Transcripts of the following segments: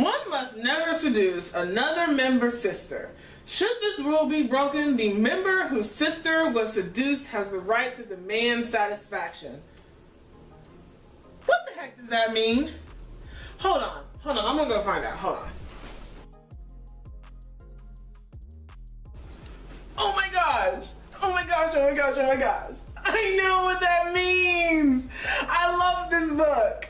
One must never seduce another member's sister. Should this rule be broken, the member whose sister was seduced has the right to demand satisfaction. What the heck does that mean? Hold on, I'm gonna go find out, hold on. Oh my gosh, oh my gosh, oh my gosh, oh my gosh. I know what that means. I love this book.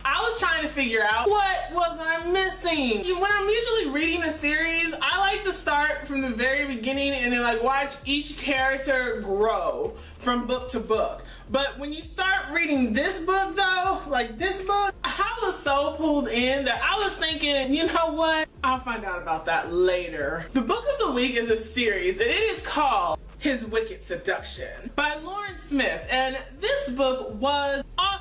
I was trying to figure out what was I missing. When I'm usually reading a series, I like to start from the very beginning and then like watch each character grow from book to book. But when you start reading this book though, like this book, I was so pulled in that I was thinking, you know what? I'll find out about that later. The book of the week is a series and it is called His Wicked Seduction by Lauren Smith, and this book was awesome.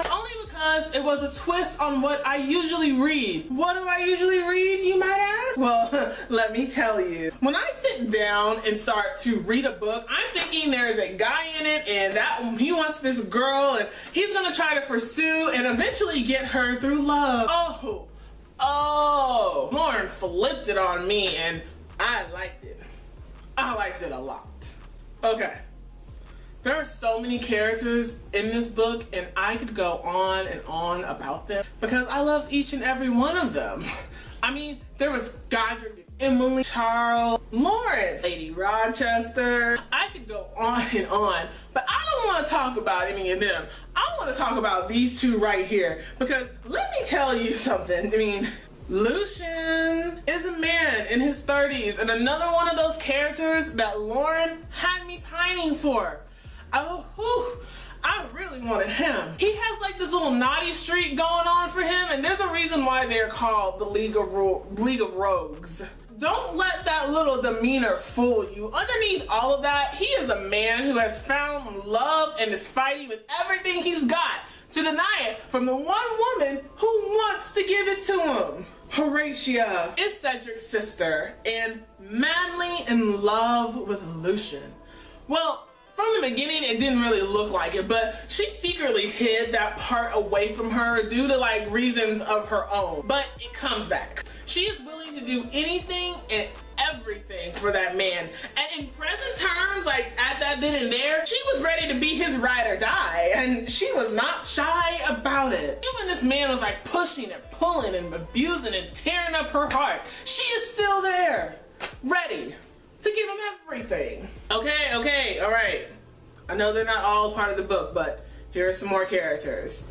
Only because it was a twist on what I usually read. What do I usually read, you might ask? Well, let me tell you. When I sit down and start to read a book, I'm thinking there's a guy in it and that he wants this girl and he's gonna try to pursue and eventually get her through love. Oh, Lauren flipped it on me and I liked it. I liked it a lot. Okay. There are so many characters in this book and I could go on and on about them because I loved each and every one of them. I mean, there was Godric, Emily, Charles, Lawrence, Lady Rochester. I could go on and on, but I don't want to talk about any of them. I want to talk about these two right here because let me tell you something. I mean, Lucian is a man in his 30s and another one of those characters that Lauren had me pining for. Oh, whew, I really wanted him. He has like this little naughty streak going on for him, and there's a reason why they're called the League of Rogues. Don't let that little demeanor fool you. Underneath all of that, he is a man who has found love and is fighting with everything he's got to deny it from the one woman who wants to give it to him. Horatia is Cedric's sister and madly in love with Lucian. Well, from the beginning, it didn't really look like it, but she secretly hid that part away from her due to like reasons of her own. But it comes back. She is willing to do anything and everything for that man. And in present terms, like at that then and there, she was ready to be his ride or die. And she was not shy about it. Even when this man was like pushing and pulling and abusing and tearing up her heart, she is still there, ready to give him everything. Okay, all right. I know they're not all part of the book, but here are some more characters.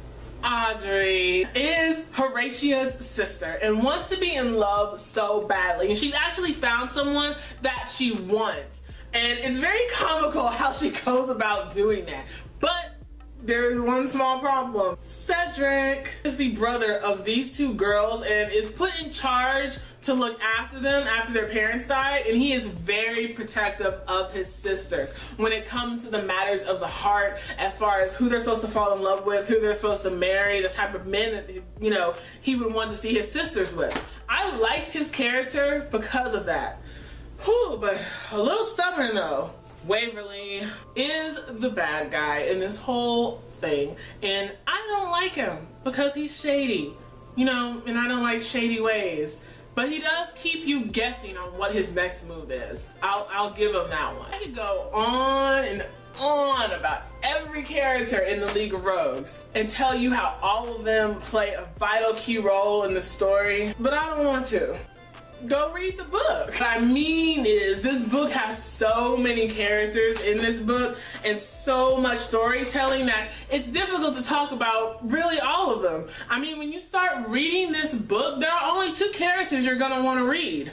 Audrey is Horatia's sister and wants to be in love so badly. And she's actually found someone that she wants. And it's very comical how she goes about doing that. But there's one small problem. Cedric is the brother of these two girls and is put in charge to look after them after their parents died, and he is very protective of his sisters when it comes to the matters of the heart, as far as who they're supposed to fall in love with, who they're supposed to marry, the type of men that, you know, he would want to see his sisters with. I liked his character because of that. Whew, but a little stubborn though. Waverly is the bad guy in this whole thing, and I don't like him because he's shady, you know, and I don't like shady ways. But he does keep you guessing on what his next move is. I'll give him that one. I could go on and on about every character in the League of Rogues and tell you how all of them play a vital key role in the story, but I don't want to. Go read the book. What I mean is, this book has so many characters in this book and so much storytelling that it's difficult to talk about really all of them. I mean, when you start reading this book, there are only 2 characters you're gonna want to read.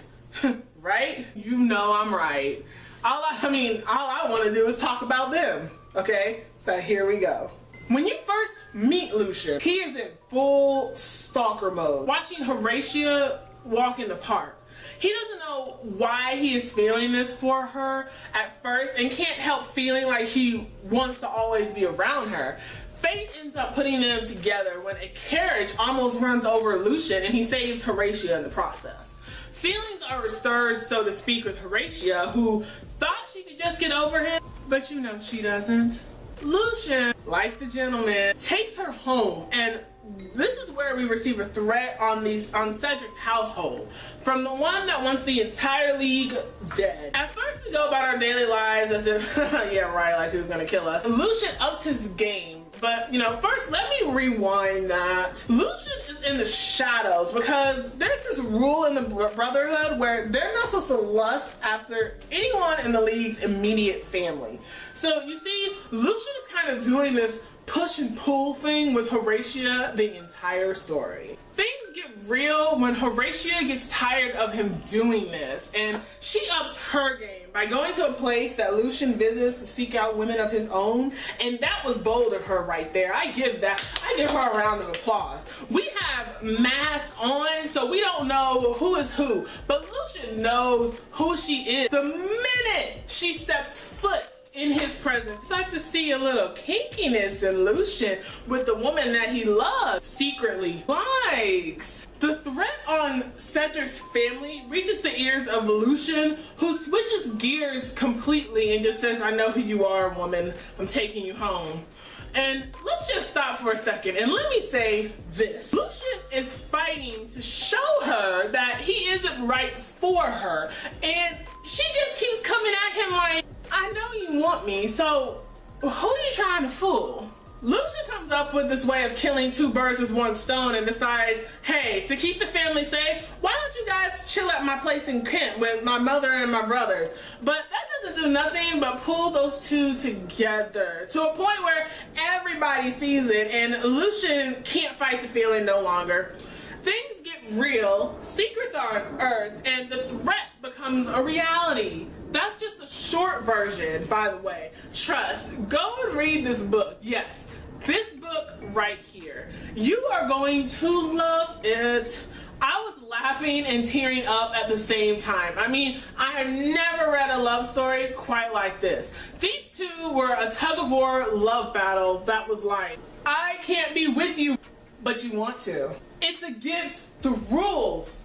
Right? You know I'm right. All I want to do is talk about them. Okay? So here we go. When you first meet Lucian, he is in full stalker mode. Watching Horatia walk in the park. He doesn't know why he is feeling this for her at first and can't help feeling like he wants to always be around her. Fate ends up putting them together when a carriage almost runs over Lucian and he saves Horatia in the process. feelings are stirred, so to speak, with Horatia, who thought she could just get over him, but you know she doesn't. Lucian, like the gentleman, takes her home, and this is where we receive a threat on Cedric's household from the one that wants the entire league dead. At first we go about our daily lives as if, yeah right, like he was gonna kill us. Lucian ups his game, but you know, first let me rewind that. Lucian is in the shadows because there's this rule in the Brotherhood where they're not supposed to lust after anyone in the league's immediate family. So you see, Lucian is kind of doing this push and pull thing with Horatia the entire story. Things get real when Horatia gets tired of him doing this, and she ups her game by going to a place that Lucian visits to seek out women of his own, and that was bold of her right there. I give her a round of applause. We have masks on, so we don't know who is who, but Lucian knows who she is the minute she steps foot in his presence. It's like to see a little kinkiness in Lucian with the woman that he loves, secretly likes. The threat on Cedric's family reaches the ears of Lucian, who switches gears completely and just says, I know who you are, woman. I'm taking you home. And let's just stop for a second and let me say this. Lucian is fighting to show her that he isn't right for her, and she just keeps coming at him like, I know you want me, so who are you trying to fool? Lucian comes up with this way of killing two birds with one stone and decides, hey, to keep the family safe, why don't you guys chill at my place in Kent with my mother and my brothers? But that doesn't do nothing but pull those two together to a point where everybody sees it and Lucian can't fight the feeling no longer. Things get real, secrets are unearthed, and the threat becomes a reality. That's just the short version, by the way. Trust, go and read this book. Yes, this book right here. You are going to love it. I was laughing and tearing up at the same time. I mean, I have never read a love story quite like this. These two were a tug-of-war love battle that was like, I can't be with you, but you want to. It's against the rules,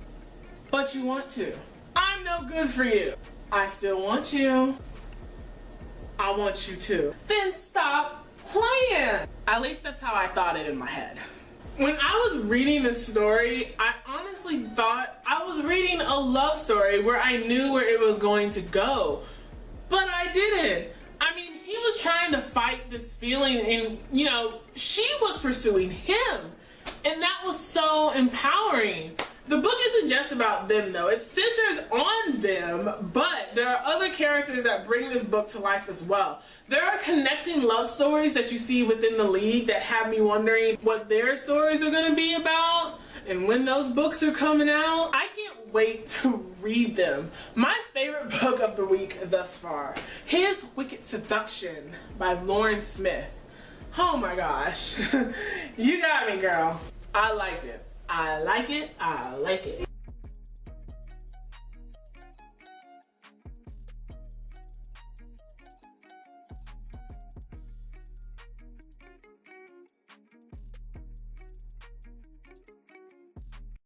but you want to. I'm no good for you. I still want you. I want you too. Then stop playing. At least that's how I thought it in my head. When I was reading this story, I honestly thought I was reading a love story where I knew where it was going to go. But I didn't. I mean, he was trying to fight this feeling and, you know, she was pursuing him. And that was so empowering. The book isn't just about them though, it centers on them, but there are other characters that bring this book to life as well. There are connecting love stories that you see within the league that have me wondering what their stories are going to be about and when those books are coming out. I can't wait to read them. My favorite book of the week thus far, His Wicked Seduction by Lauren Smith. Oh my gosh, you got me, girl. I liked it. I like it. I like it.